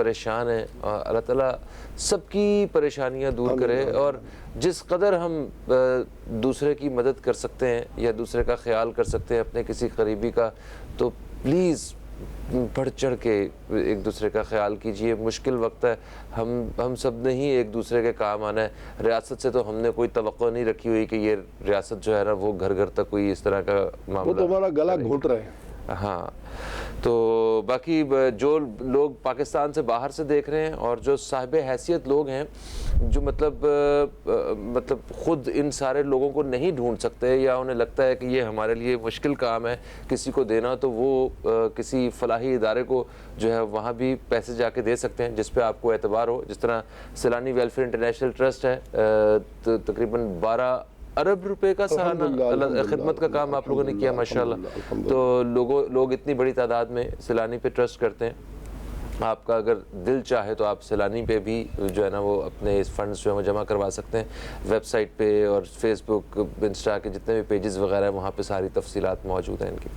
پریشان ہیں، اللہ تعالیٰ سب کی پریشانیاں دور کرے، اور جس قدر ہم دوسرے کی مدد کر سکتے ہیں یا دوسرے کا خیال کر سکتے ہیں اپنے کسی قریبی کا، تو پلیز بڑھ چڑھ کے ایک دوسرے کا خیال کیجئے. مشکل وقت ہے، ہم سب نے ہی ایک دوسرے کے کام آنا ہے. ریاست سے تو ہم نے کوئی توقع نہیں رکھی ہوئی کہ یہ ریاست جو ہے نا وہ گھر گھر تک کوئی اس طرح کا معاملہ، وہ تو ہمارا گلا گھونٹ رہے ہیں. ہاں. تو باقی جو لوگ پاکستان سے باہر سے دیکھ رہے ہیں اور جو صاحب حیثیت لوگ ہیں، جو مطلب خود ان سارے لوگوں کو نہیں ڈھونڈ سکتے، یا انہیں لگتا ہے کہ یہ ہمارے لیے مشکل کام ہے کسی کو دینا، تو وہ کسی فلاحی ادارے کو جو ہے وہاں بھی پیسے جا کے دے سکتے ہیں جس پہ آپ کو اعتبار ہو. جس طرح سیلانی ویلفیئر انٹرنیشنل ٹرسٹ ہے، تقریباً 12 ارب روپے کا سالانہ خدمت کا کام آپ لوگوں نے کیا ماشاءاللہ. تو لوگ اتنی بڑی تعداد میں سیلانی پہ ٹرسٹ کرتے ہیں. آپ کا اگر دل چاہے تو آپ سیلانی پہ بھی جو ہے نا وہ اپنے اس فنڈز جو ہے وہ جمع کروا سکتے ہیں. ویب سائٹ پہ اور فیس بک، انسٹا کے جتنے بھی پیجز وغیرہ ہیں وہاں پہ ساری تفصیلات موجود ہیں ان کی.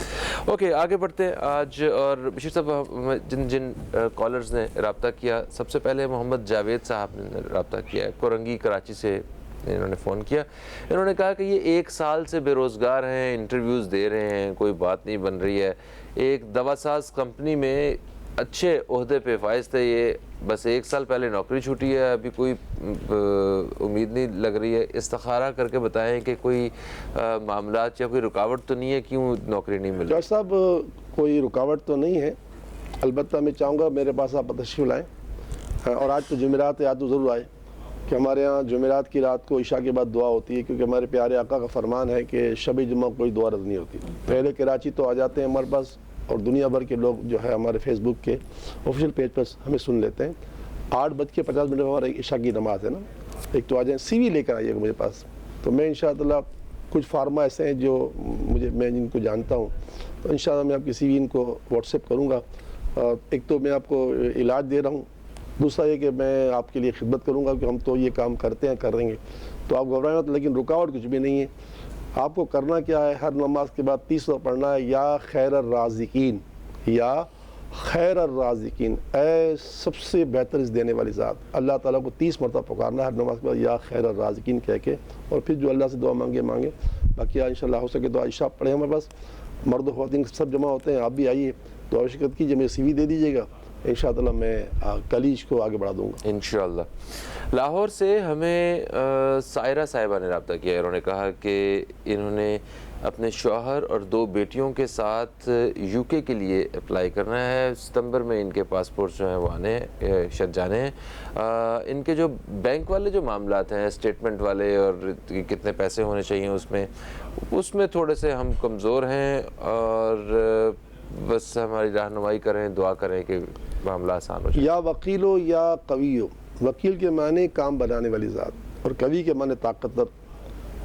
اوکے، آگے بڑھتے ہیں. آج اور بشیر صاحب جن کالرز نے رابطہ کیا، سب سے پہلے محمد جاوید صاحب نے رابطہ کیا ہے، کورنگی کراچی سے انہوں نے فون کیا. انہوں نے کہا کہ یہ 1 سال سے بے روزگار ہیں، انٹرویوز دے رہے ہیں، کوئی بات نہیں بن رہی ہے. ایک دوا ساز کمپنی میں اچھے عہدے پہ فائز تھے، یہ بس 1 سال پہلے نوکری چھوٹی ہے، ابھی کوئی امید نہیں لگ رہی ہے. استخارہ کر کے بتائیں کہ کوئی معاملات یا کوئی رکاوٹ تو نہیں ہے، کیوں نوکری نہیں مل رہی؟ جج صاحب، کوئی رکاوٹ تو نہیں ہے، البتہ میں چاہوں گا میرے پاس آپ تشریف لائیں. اور آج تو جمعرات ہے، آج تو ضرور آئے کہ ہمارے ہاں جمعرات کی رات کو عشاء کے بعد دعا ہوتی ہے، کیونکہ ہمارے پیارے آقا کا فرمان ہے کہ شب جمعہ کوئی دعا رد نہیں ہوتی. پہلے کراچی تو آ جاتے ہیں ہمارے پاس، اور دنیا بھر کے لوگ جو ہے ہمارے فیس بک کے آفیشیل پیج پر ہمیں سن لیتے ہیں. 8:50 میں ہمارا عشاء کی نماز ہے نا. ایک تو آ جائیں، سی وی لے کر آئیے گا میرے پاس. تو میں انشاءاللہ کچھ فارما ایسے ہیں جو میں جن کو جانتا ہوں، تو انشاءاللہ میں آپ کی سی وی ان کو واٹس ایپ کروں گا. ایک تو میں آپ کو علاج دے رہا ہوں، دوسرا یہ کہ میں آپ کے لیے خدمت کروں گا کہ ہم تو یہ کام کرتے ہیں، کر رہیں گے. تو آپ گھبرائیں مت، لیکن رکاوٹ کچھ بھی نہیں ہے. آپ کو کرنا کیا ہے، ہر نماز کے بعد 30 دفعہ پڑھنا ہے، یا خیر الرازقین، یا خیر الرازقین، اے سب سے بہتر رزق دینے والی ذات. اللہ تعالیٰ کو 30 مرتبہ پکارنا ہے ہر نماز کے بعد، یا خیر الرازقین کہہ کے، اور پھر جو اللہ سے دعا مانگے. باقی انشاءاللہ ہو سکے تو عشاء پڑھیں ہمارے پاس، مرد و خواتین سب جمع ہوتے ہیں. آپ بھی آئیے، دعا شرکت کیجیے، مجھے سی وی دے دیجیے گا، انشاءاللہ میں کل ہی اس کو آگے بڑھا دوں گا انشاءاللہ. لاہور سے ہمیں سائرہ صاحبہ نے رابطہ کیا. انہوں نے کہا کہ انہوں نے اپنے شوہر اور 2 بیٹیوں کے ساتھ UK کے لیے اپلائی کرنا ہے. ستمبر میں ان کے پاسپورٹ جو ہیں وہ آنے شاید جانے ہیں. ان کے جو بینک والے جو معاملات ہیں، اسٹیٹمنٹ والے، اور کتنے پیسے ہونے چاہیے اس میں تھوڑے سے ہم کمزور ہیں، اور بس ہماری رہنمائی کریں، دعا کریں کہ معاملہ آسان ہو جائے. یا وکیلو یا قویو، وکیل کے معنی کام بنانے والی ذات، اور قوی کے معنی طاقتور.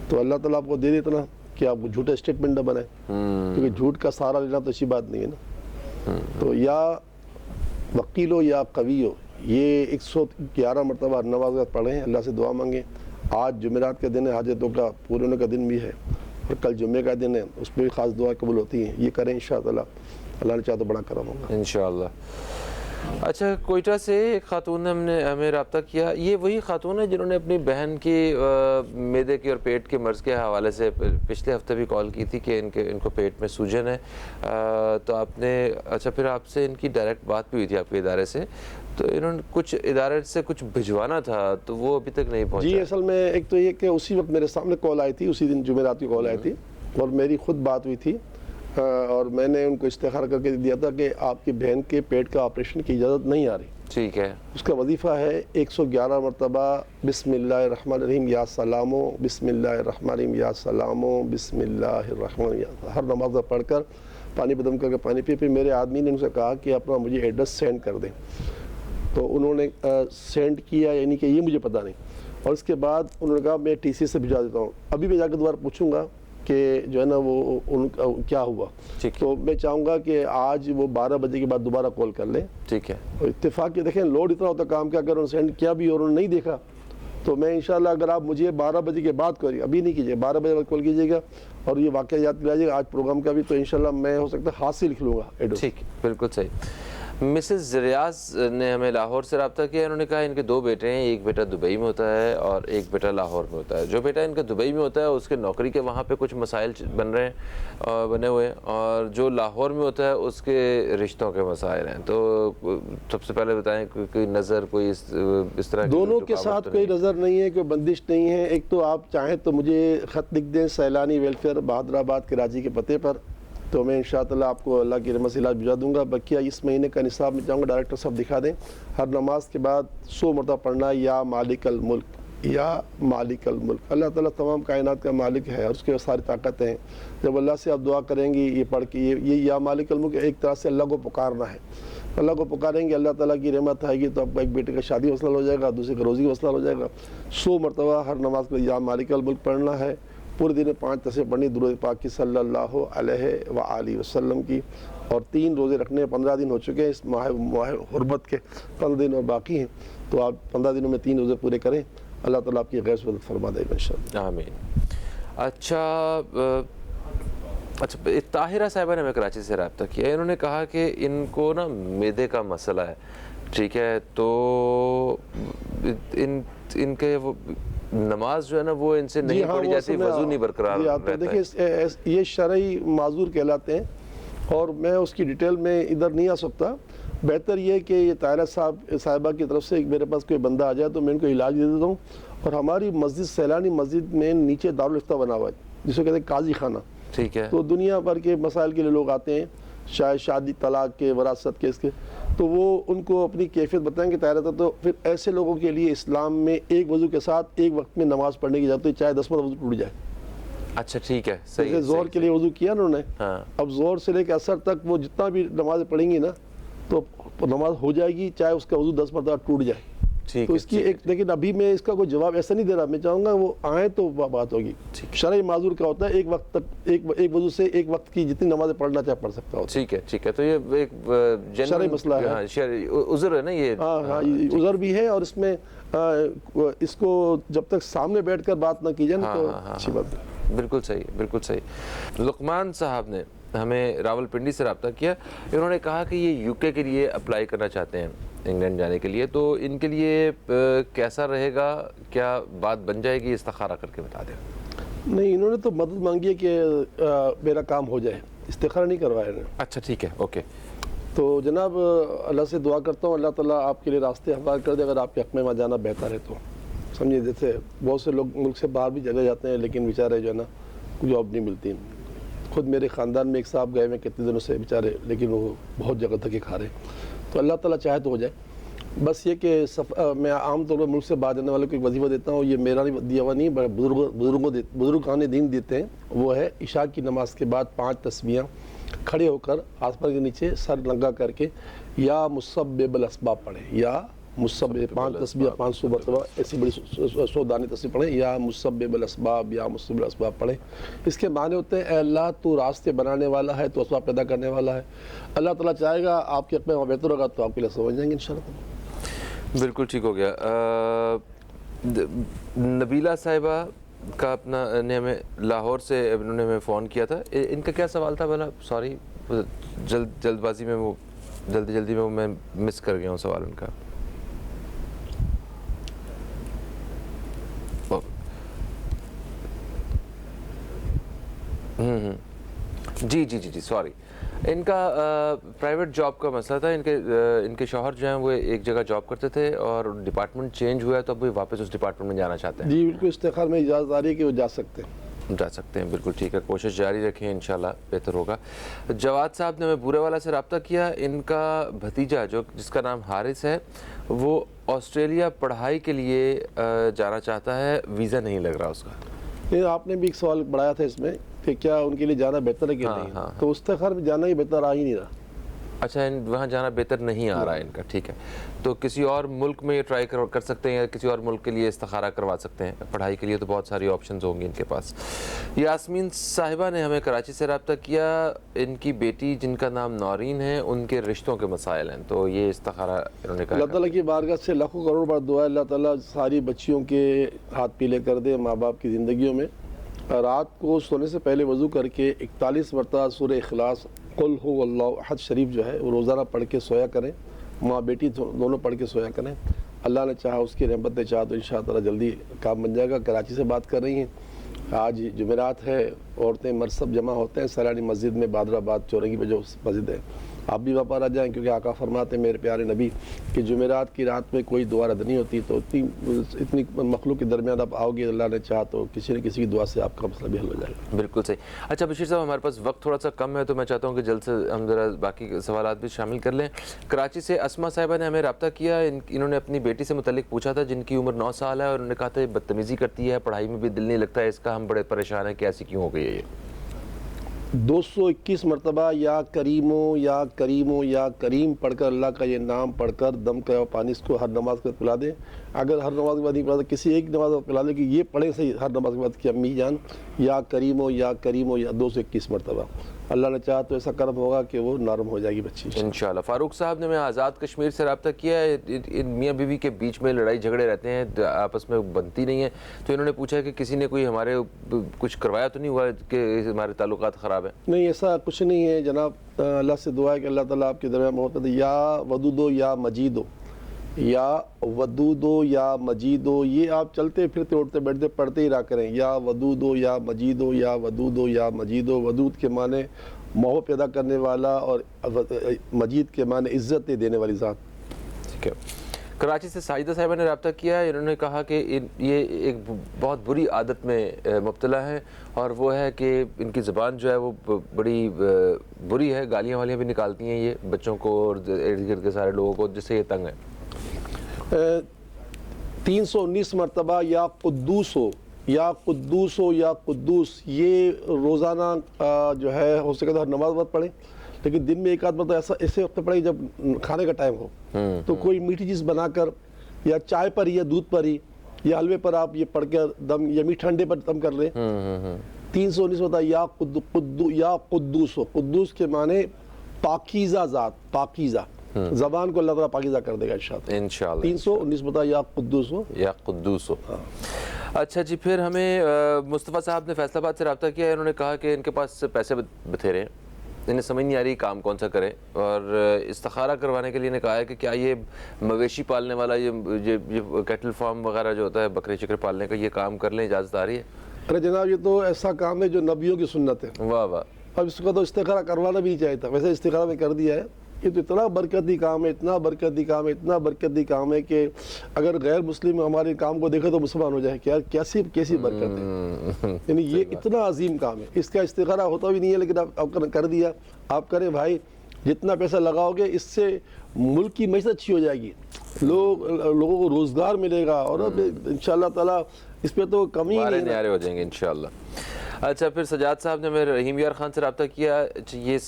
تو اللہ تعالیٰ آپ کو دے دیتا نا کہ آپ کو جھوٹے اسٹیٹمنٹ نہ بنائیں، کیونکہ جھوٹ کا سہارا لینا تو اچھی بات نہیں ہے نا. تو یا وکیلو یا قویو، یہ 111 مرتبہ نماز پڑھیں، اللہ سے دعا مانگیں. آج جمعرات کا دن ہے، حاجتوں کا پورے ہونے کا دن بھی ہے، اور کل جمعے کا دن ہے، اس میں بھی خاص دعا قبول ہوتی ہیں. یہ کریں انشاءاللہ، اللہ نے چاہا تو بڑا کرم ہوگا انشاءاللہ. اچھا، کوئٹہ سے ایک خاتون نے ہمیں رابطہ کیا. یہ وہی خاتون ہے جنہوں نے اپنی بہن کی معدے کی اور پیٹ کے مرض کے حوالے سے پچھلے ہفتے بھی کال کی تھی کہ ان کو پیٹ میں سوجن ہے. تو آپ نے اچھا پھر آپ سے ان کی ڈائریکٹ بات بھی ہوئی تھی آپ کے ادارے سے، تو انہوں نے کچھ ادارے سے کچھ بھجوانا تھا تو وہ ابھی تک نہیں پہنچا. جی اصل میں ایک تو یہ کہ اسی وقت میرے سامنے کال آئی تھی، اسی دن جمعرات کی کال آئی تھی، اور میری خود بات ہوئی تھی، اور میں نے ان کو استخارہ کر کے دیا تھا کہ آپ کی بہن کے پیٹ کا آپریشن کی اجازت نہیں آ رہی. ٹھیک ہے. اس کا وظیفہ ہے 111 مرتبہ بسم اللہ الرحمن الرحیم یا سلامو، بسم اللہ الرحمن الرحیم یا سلامو، بسم اللہ الرحمن الرحیم، ہر نماز میں پڑھ کر پانی بدم کر کے پانی پی. پھر میرے آدمی نے ان سے کہا کہ اپنا مجھے ایڈریس سینڈ کر دیں، تو انہوں نے سینڈ کیا، یعنی کہ یہ مجھے پتہ نہیں. اور اس کے بعد انہوں نے کہا میں TC سے بھجوا دیتا ہوں. ابھی میں جا کے دوبارہ پوچھوں گا کہ جو ہے نا وہ ان کا کیا ہوا. تو میں چاہوں گا کہ آج وہ 12 بجے کے بعد دوبارہ کال کر لیں. ٹھیک ہے. اتفاق کے دیکھیں لوڈ اتنا ہوتا کام کیا، اگر انہوں نے سینڈ کیا بھی اور انہوں نے نہیں دیکھا تو میں انشاءاللہ، اگر آپ مجھے 12 بجے کے بعد کریے، ابھی نہیں کیجیے، 12 بجے بعد کال کیجیے گا، اور یہ واقعہ یاد دلائیے گا آج پروگرام کا بھی، تو انشاءاللہ میں ہو سکتا ہے ہاتھ سے لکھ لوں گا ایڈریس. ٹھیک، بالکل صحیح. مسز ریاض نے ہمیں لاہور سے رابطہ کیا. انہوں نے کہا ان کے 2 بیٹے ہیں, ایک بیٹا دبئی میں ہوتا ہے اور ایک بیٹا لاہور میں ہوتا ہے. جو بیٹا ان کا دبئی میں ہوتا ہے اس کے نوکری کے وہاں پہ کچھ مسائل بنے ہوئے ہیں, اور جو لاہور میں ہوتا ہے اس کے رشتوں کے مسائل ہیں. تو سب سے پہلے بتائیں کوئی نظر, کوئی اس طرح دونوں کے ساتھ کوئی نظر نہیں ہے, کوئی بندش نہیں ہے. ایک تو آپ چاہیں تو مجھے خط لکھ دیں سیلانی ویلفیئر بہادر آباد کراچی کے پتے پر, تو میں انشاءاللہ آپ کو اللہ کی رحمت سے علاج بھجوا دوں گا. بقیہ اس مہینے کا نصاب میں چاہوں گا ڈائریکٹر صاحب دکھا دیں. ہر نماز کے بعد 100 مرتبہ پڑھنا یا مالک الملک, یا مالک الملک. اللہ تعالیٰ تمام کائنات کا مالک ہے اور اس کے ساری طاقتیں ہیں. جب اللہ سے آپ دعا کریں گی یہ پڑھ کے, یہ یا مالک الملک ایک طرح سے اللہ کو پکارنا ہے. اللہ کو پکاریں گے, اللہ تعالیٰ کی رحمت آئے گی تو آپ کا ایک بیٹے کا شادی مسئلہ ہو جائے گا, دوسرے کا روزی کا مسئلہ ہو جائے گا. 100 مرتبہ ہر نماز کو یا مالک الملک پڑھنا ہے. پورے دن 5 تصویر پڑھنی درود پاک کی صلی اللہ علیہ وآلہ وسلم کی, اور 3 روزے رکھنے. 15 دن ہو چکے ہیں اس ماہ حرمت کے, 15 دن اور باقی ہیں, تو آپ 15 دنوں میں 3 روزے پورے کریں. اللہ تعالیٰ آپ کی غیظ مدد فرما دے گا انشاءاللہ. آمین. اچھا طاہرہ صاحبہ نے ہمیں کراچی سے رابطہ کیا. انہوں نے کہا کہ ان کو نا معدے کا مسئلہ ہے, ٹھیک ہے, تو ان کے وہ نماز جو ہے نا وہ ان سے نہیں پڑھی جاتی, وضو نہیں برقرار رہتا ہے. دیکھیں یہ شرعی معذور کہلاتے ہیں, اور میں اس کی ڈیٹیل میں ادھر نہیں آ سکتا. بہتر یہ کہ یہ طاہرہ صاحبہ کی طرف سے میرے پاس کوئی بندہ آ جائے تو میں ان کو علاج دے دیتا ہوں. اور ہماری مسجد سیلانی مسجد میں نیچے دارالفتہ بنا ہوا ہے جس کو کہتے ہیں قاضی خانہ, ٹھیک ہے, تو دنیا بھر کے مسائل کے لیے لوگ آتے ہیں, شاید شادی طلاق کے, وراثت کے, اس کے, تو وہ ان کو اپنی کیفیت بتائیں کہ طاہرہ تھا. تو پھر ایسے لوگوں کے لیے اسلام میں ایک وضو کے ساتھ ایک وقت میں نماز پڑھنے کی اجازت ہے, چاہے 10 مرتبہ وضو ٹوٹ جائے. اچھا ٹھیک ہے, صحیح ہے. زہر کے لیے وضو کیا انہوں نے, ہاں, اب زہر سے لے کے عصر تک وہ جتنا بھی نماز پڑھیں گی نا تو نماز ہو جائے گی, چاہے اس کا وضو 10 مرتبہ ٹوٹ جائے. تو اس کی ایک, لیکن ابھی میں اس کا کوئی جواب ایسا نہیں دے رہا. میں چاہوں گا وہ آئیں تو بات ہوگی. شرعی معذور کا ہوتا ہے ایک وقت تک ایک وضو سے ایک وقت کی جتنی نمازیں پڑھنا چاہے پڑھ سکتا ہوتا ہے. ٹھیک ہے, ٹھیک ہے. تو یہ ایک شرعی مسئلہ ہے, شرعی عذر ہے نا یہ. ہاں, عذر بھی ہے, اور اس میں اس کو جب تک سامنے بیٹھ کر بات نہ کی جائے نا تو اچھی بات ہے. بالکل صحیح, بالکل صحیح. لقمان صاحب نے ہمیں راول پنڈی سے رابطہ کیا. انہوں نے کہا کہ یہ یو کے لیے اپلائی کرنا چاہتے ہیں انگلینڈ جانے کے لیے, تو ان کے لیے کیسا رہے گا, کیا بات بن جائے گی, استخارہ کر کے بتا دیں. نہیں, انہوں نے تو مدد مانگی ہے کہ میرا کام ہو جائے, استخارہ نہیں کروایا انہوں نے. اچھا ٹھیک ہے, اوکے. تو جناب اللہ سے دعا کرتا ہوں اللہ تعالیٰ آپ کے لیے راستے ہموار کر دے, اگر آپ کے حق میں وہاں جانا بہتر ہے تو. سمجھے, جیسے بہت سے لوگ ملک سے باہر بھی چلے جاتے ہیں لیکن بیچارے جو ہے نا جاب نہیں ملتی. خود میرے خاندان میں ایک صاحب گئے میں کتنے دنوں سے بیچارے, لیکن وہ بہت جگہ تک کھا رہے. تو اللہ تعالیٰ چاہے تو ہو جائے. بس یہ کہ میں عام طور پر ملک سے باہر جانے والوں کو ایک وظیفہ دیتا ہوں, یہ میرا دیا ہوا نہیں, بزرگان دین دیتے ہیں. وہ ہے عشاء کی نماز کے بعد 5 تسبیحاں کھڑے ہو کر آسمان کے نیچے سر ننگا کر کے یا مسبب الاسباب پڑھیں, یا مسبب 5 تسبیح 500 مرتبہ ایسی بڑی 100 دانے تسبیح پڑھیں, یا مسبب الاسباب, یا مسبب الاسباب پڑھیں. اس کے معنی ہوتے ہیں اے اللہ تو راستے بنانے والا ہے, تو اسباب پیدا کرنے والا ہے. اللہ تعالیٰ چاہے گا آپ کے حق میں وہاں بہتر ہوگا تو آپ کے لیے سمجھ جائیں گے انشاءاللہ. بالکل ٹھیک ہو گیا. نبیلہ صاحبہ کا اپنا نے ہمیں لاہور سے انہوں نے ہمیں فون کیا تھا. ان کا کیا سوال تھا بھلا؟ سوری, جلد بازی میں وہ جلدی میں میں مس کر گیا ہوں سوال ان کا. جی سوری. ان کا پرائیویٹ جاب کا مسئلہ تھا. ان کے شوہر جو ہیں وہ ایک جگہ جاب کرتے تھے اور ڈپارٹمنٹ چینج ہوا ہے, تو اب وہ واپس اس ڈپارٹمنٹ میں جانا چاہتے ہیں. جی بالکل, استخار میں اجازت آ رہی ہے کہ وہ جا سکتے ہیں. بالکل ٹھیک ہے, کوشش جاری رکھیں, انشاءاللہ بہتر ہوگا. جواد صاحب نے ہمیں بورے والا سے رابطہ کیا. ان کا بھتیجا جس کا نام حارث ہے, وہ آسٹریلیا پڑھائی کے لیے جانا چاہتا ہے, ویزا نہیں لگ رہا اس کا. آپ نے بھی ایک سوال بڑھایا تھا اس میں کہ کیا ان کے لیے جانا بہتر ہے کہ نہیں, تو استخار میں جانا ہی بہتر آ ہی نہیں رہا. اچھا, وہاں جانا بہتر نہیں آ رہا ہے ان کا, ٹھیک ہے. تو کسی اور ملک میں یہ ٹرائی کر سکتے ہیں, یا کسی اور ملک کے لیے استخارہ کروا سکتے ہیں پڑھائی کے لیے, تو بہت ساری آپشنز ہوں گی ان کے پاس. یاسمین صاحبہ نے ہمیں کراچی سے رابطہ کیا. ان کی بیٹی جن کا نام نورین ہے, ان کے رشتوں کے مسائل ہیں, تو یہ استخارہ انہوں نے کہا. اللہ تعالیٰ کی بارگاہ سے لاکھوں کروڑ بار دعا ہے, اللہ تعالیٰ ساری بچیوں کے ہاتھ پیلے کر دے ماں باپ کی زندگیوں میں. رات کو سونے سے پہلے وضو کر کے 41 مرتبہ سورہ اخلاص قل هو اللہ احد شریف جو ہے وہ روزانہ پڑھ کے سویا کریں، ماں بیٹی دونوں پڑھ کے سویا کریں. اللہ نے چاہا، اس کی رحمت نے چاہا تو انشاءاللہ جلدی کام بن جائے گا. کراچی سے بات کر رہی ہیں. آج جمعرات ہے، عورتیں مرد سب جمع ہوتے ہیں سیلانی مسجد میں، بادر آباد چورنگی پہ جو مسجد ہے. آپ بھی وہاں پر آ جائیں، کیونکہ آقا فرماتے ہیں میرے پیارے نبی کہ جمعرات کی رات میں کوئی دعا رد نہیں ہوتی. تو اتنی مخلوق کے درمیان آپ آؤ گے، اللہ نے چاہا تو کسی نہ کسی کی دعا سے آپ کا مسئلہ بھی حل ہو جائے گا. بالکل صحیح. اچھا بشیر صاحب، ہمارے پاس وقت تھوڑا سا کم ہے تو میں چاہتا ہوں کہ جلد سے ہم ذرا باقی سوالات بھی شامل کر لیں. کراچی سے اسما صاحبہ نے ہمیں رابطہ کیا. انہوں نے اپنی بیٹی سے متعلق پوچھا تھا جن کی عمر 9 سال ہے، اور انہوں نے کہا تھا یہ بدتمیزی کرتی ہے، پڑھائی میں بھی دل نہیں لگتا ہے اس کا، ہم بڑے پریشان ہیں کہ ایسی کیوں ہو گئی ہے. یہ 221 مرتبہ یا کریمو یا کریمو یا کریم پڑھ کر اللہ کا یہ نام پڑھ کر دم کا پانی اس کو ہر نماز کے بعد پلا دیں. اگر ہر نماز کے بعد نہیں پلا دیں، کسی ایک نماز پلا دیں کہ یہ پڑھیں صحیح ہر نماز کے بعد کہ امی جان یا کریمو یا 221 مرتبہ. اللہ نے چاہا تو ایسا کرم ہوگا کہ وہ نرم ہو جائے گی بچی انشاءاللہ. فاروق صاحب نے میں آزاد کشمیر سے رابطہ کیا ہے. ان میاں بیوی کے بیچ میں لڑائی جھگڑے رہتے ہیں، آپس میں بنتی نہیں ہیں، تو انہوں نے پوچھا کہ کسی نے کوئی ہمارے کچھ کروایا تو نہیں ہوا کہ ہمارے تعلقات خراب ہیں؟ نہیں، ایسا کچھ نہیں ہے جناب. اللہ سے دعا ہے کہ اللہ تعالیٰ آپ کے درمیان محبت دے. یا ودودو یا مجیدو، یا ودودو یا مجیدو، یہ آپ چلتے پھرتے اٹھتے بیٹھتے پڑھتے ہی رہا کریں. یا ودودو یا مجیدو، یا ودودو یا مجیدو. ودود کے معنی محبت پیدا کرنے والا، اور مجید کے معنی عزت دینے والی ذات. ٹھیک ہے. کراچی سے ساجدہ صاحبہ نے رابطہ کیا. انہوں نے کہا کہ یہ ایک بہت بری عادت میں مبتلا ہے، اور وہ ہے کہ ان کی زبان جو ہے وہ بڑی بری ہے، گالیاں والیاں بھی نکالتی ہیں یہ بچوں کو اور ارد گرد کے سارے لوگوں کو، جس سے یہ تنگ ہے. 319 مرتبہ یا قدوس ہو یا قدوس ہو یا قدوس، یہ روزانہ جو ہے ہو سکے تو ہر نماز وقت پڑھیں، لیکن دن میں ایک آدھ مرتبہ ایسے وقت پڑھیں جب کھانے کا ٹائم ہو، تو کوئی میٹھی چیز بنا کر یا چائے پر یا دودھ پر ہی یا حلوے پر آپ یہ پڑھ کر دم، یا میٹھے انڈے پر دم کر لیں. 319 مرتبہ یا قدوس ہو. قدوس کے معنی پاکیزہ ذات، پاکیزہ. زبان کو اللہ تعالیٰ پاکیزہ کر دے گا انشاءاللہ. 319 مرتبہ یا قدوس ہو یا قدوس ہو. اچھا جی، پھر ہمیں مصطفیٰ صاحب نے فیصل آباد سے رابطہ کیا. انہوں نے کہا کہ ان کے پاس پیسے بتھیرے ہیں، انہیں سمجھ نہیں آ رہی کام کون سا کریں، اور استخارہ کروانے کے لیے نے کہا ہے کہ کیا یہ مویشی پالنے والا یہ کیٹل فارم وغیرہ جو ہوتا ہے بکرے چکرے پالنے کا، یہ کام کر لیں، اجازت آ رہی ہے؟ ارے جناب، یہ تو ایسا کام ہے جو نبیوں کی سنت ہے. واہ واہ. اب اس کا تو استخارہ کروانا بھی نہیں چاہیے تھا، ویسے استخارہ میں کر دیا ہے. یہ تو اتنا برکتی کام ہے، اتنا برکتی کام ہے، اتنا برکتی کام ہے کہ اگر غیر مسلم ہمارے کام کو دیکھے تو مسلمان ہو جائے کہ یار کیسی برکت ہے. یعنی یہ اتنا عظیم کام ہے. اس کا استخارہ ہوتا بھی نہیں ہے، لیکن آپ کر دیا. آپ کریں بھائی، جتنا پیسہ لگاؤ گے اس سے ملک کی معیشت اچھی ہو جائے گی، لوگوں کو روزگار ملے گا، اور انشاءاللہ تعالیٰ اس پہ تو کمی ہی نہیں، نیارے ہو جائیں گے انشاءاللہ. اچھا، پھر سجاد صاحب نے میرے رحیم یار خان سے رابطہ کیا. یہ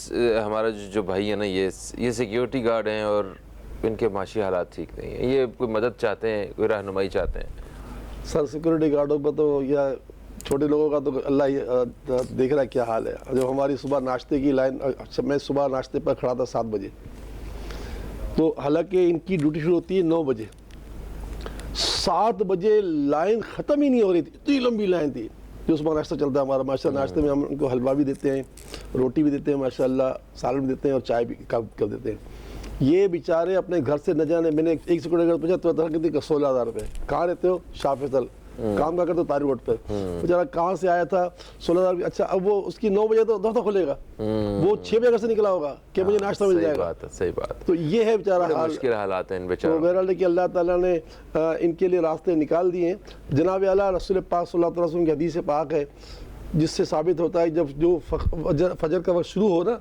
ہمارا جو بھائی ہے نا، یہ سیکیورٹی گارڈ ہیں اور ان کے معاشی حالات ٹھیک نہیں ہیں، یہ کوئی مدد چاہتے ہیں، کوئی رہنمائی چاہتے ہیں. سر سیکورٹی گارڈوں پر تو یا چھوٹے لوگوں کا تو اللہ ہی دیکھ رہا ہے کیا حال ہے. جب ہماری صبح ناشتے کی لائن، میں صبح ناشتے پر کھڑا تھا 7 بجے، تو حالانکہ ان کی ڈیوٹی شروع ہوتی ہے 9 بجے، 7 بجے لائن ختم ہی نہیں ہو رہی تھی، اتنی لمبی لائن تھی. جو صبح ناشتہ چلتا ہے ہمارا، ماشاء ناشتے میں ہم ان کو حلوہ بھی دیتے ہیں، روٹی بھی دیتے ہیں ماشاءاللہ، سالن بھی دیتے ہیں، اور چائے بھی کب دیتے ہیں. یہ بیچارے اپنے گھر سے نہ جانے، میں نے ایک سیکورٹی گارڈ پوچھا تو کہتے کہ 16,000 روپے. کہاں رہتے ہو؟ شاہ فیصل. کام کا کرتے تاری روڈ پہ. بیچارہ کہاں سے آیا تھا؟ 16,000 روپے. اچھا، اب وہ اس کی 9 بجے تو دفتر کھلے گا، وہ 6 بجے گھر سے نکلا ہوگا کہ مجھے ناشتہ مل جائے گا. صحیح بات. تو یہ ہے بیچارہ حال، مشکل حالات ہیں ان بیچاروں. تو بہرحال کہ اللہ تعالیٰ نے ان کے لیے راستے نکال دیے ہیں. جناب اعلیٰ رسول پاک صلی اللہ علیہ وسلم کی حدیث پاک ہے جس سے ثابت ہوتا ہے جب جو فجر کا وقت شروع ہو نا،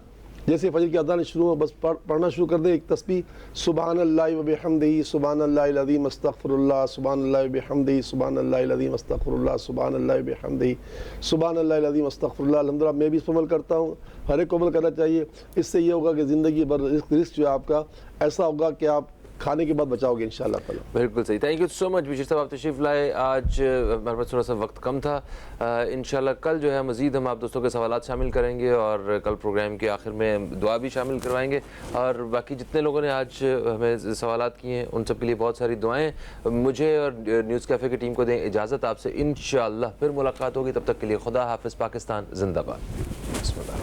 جیسے فجر کی اذان شروع ہو، بس پڑھنا شروع کر دے ایک تسبیح، سبحان اللہ و بحمدہ، سبحان اللہ العظیم استغفر اللہ، سبحان اللہ و بحمدہ، سبحان اللہ العظیم استغفر اللہ، سبحان اللہ و بحمدہ، سبحان اللہ العظیم استغفر اللہ. الحمدللہ میں بھی اس پر عمل کرتا ہوں، ہر ایک کو عمل کرنا چاہیے. اس سے یہ ہوگا کہ زندگی بھر رزق جو ہے آپ کا ایسا ہوگا کہ آپ کھانے کے بعد بچاؤ گے انشاءاللہ تعالیٰ. بالکل صحیح. تھینک یو سو مچ بشیر صاحب، آپ تشریف لائے. آج ہمارے پاس تھوڑا سا وقت کم تھا. انشاءاللہ کل جو ہے مزید ہم آپ دوستوں کے سوالات شامل کریں گے، اور کل پروگرام کے آخر میں دعا بھی شامل کروائیں گے. اور باقی جتنے لوگوں نے آج ہمیں سوالات کیے ہیں ان سب کے لیے بہت ساری دعائیں. مجھے اور نیوز کیفے کی ٹیم کو دیں اجازت. آپ سے انشاءاللہ پھر ملاقات ہوگی. تب تک کے لیے خدا حافظ. پاکستان زندہ باد. بسم اللہ.